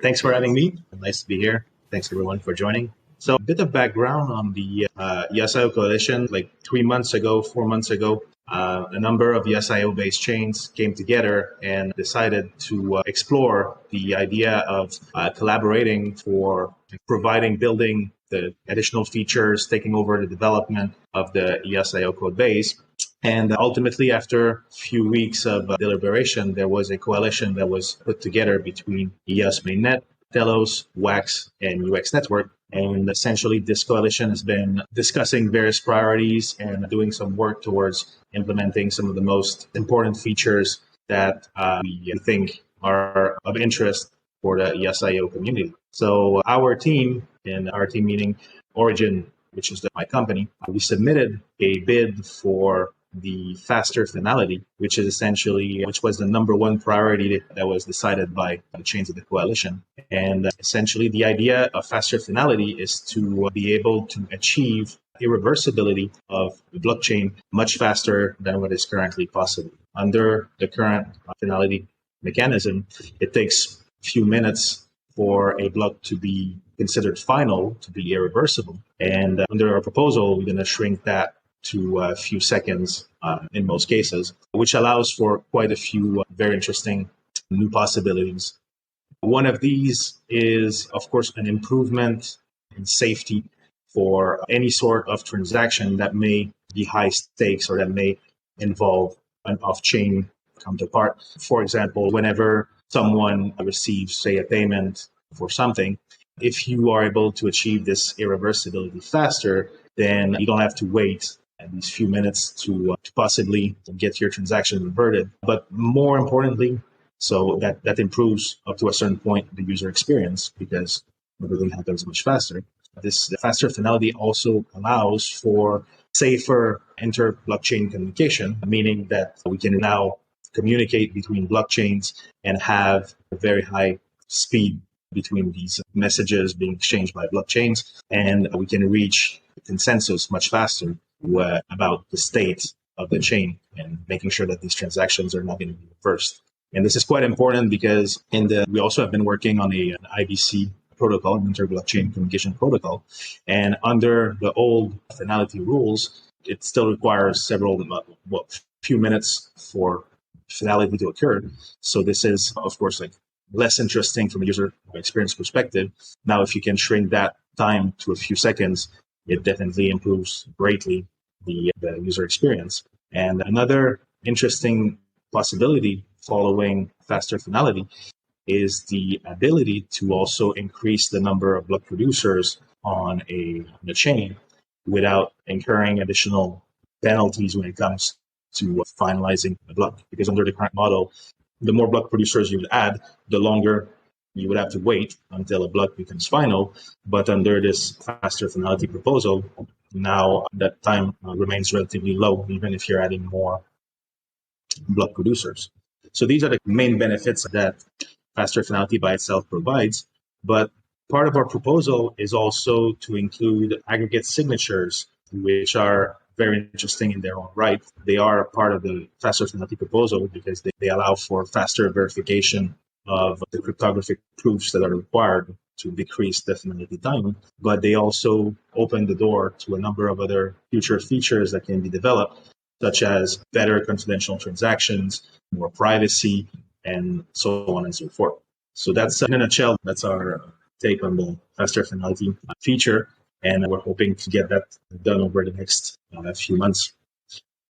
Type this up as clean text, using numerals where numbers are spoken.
Thanks for having me. Nice to be here. Thanks everyone for joining. So a bit of background on the EOSIO coalition. Like 3 months ago, 4 months ago, a number of EOSIO-based chains came together and decided to explore the idea of collaborating for building the additional features, taking over the development of the EOSIO code base. And ultimately, after a few weeks of deliberation, there was a coalition that was put together between EOS Mainnet, Telos, WAX, and UX Network. And essentially, this coalition has been discussing various priorities and doing some work towards implementing some of the most important features that we think are of interest for the EOSIO community. So our team, and our team meaning 0rigin, which is my company, we submitted a bid for the Faster Finality, which was the number one priority that was decided by the chains of the coalition. And essentially, the idea of Faster Finality is to be able to achieve irreversibility of the blockchain much faster than what is currently possible. Under the current finality mechanism, it takes a few minutes for a block to be considered final, to be irreversible. And under our proposal, we're going to shrink that to a few seconds in most cases, which allows for quite a few very interesting new possibilities. One of these is, of course, an improvement in safety for any sort of transaction that may be high stakes or that may involve an off-chain counterpart. For example, whenever someone receives, say, a payment for something, if you are able to achieve this irreversibility faster, then you don't have to wait these few minutes to possibly get your transaction reverted. But more importantly, so that improves up to a certain point the user experience because everything happens much faster. This faster finality also allows for safer inter-blockchain communication, meaning that we can now communicate between blockchains and have a very high speed between these messages being exchanged by blockchains, and we can reach consensus much faster about the state of the chain and making sure that these transactions are not going to be reversed. And this is quite important because we also have been working on an IBC protocol, an inter-blockchain communication protocol, and under the old finality rules, it still requires few minutes for finality to occur. So this is, of course, less interesting from a user experience perspective. Now, if you can shrink that time to a few seconds, it definitely improves greatly the user experience. And another interesting possibility following faster finality is the ability to also increase the number of block producers on a chain without incurring additional penalties when it comes to finalizing the block. Because under the current model, the more block producers you would add, the longer you would have to wait until a block becomes final. But under this faster finality proposal, now that time remains relatively low, even if you're adding more block producers. So these are the main benefits that faster finality by itself provides. But part of our proposal is also to include aggregate signatures, which are very interesting in their own right. They are part of the faster finality proposal because they allow for faster verification of the cryptographic proofs that are required to decrease the finality time. But they also open the door to a number of other future features that can be developed, such as better confidential transactions, more privacy, and so on and so forth. So that's, in a nutshell, that's our take on the faster finality feature. And we're hoping to get that done over the next few months.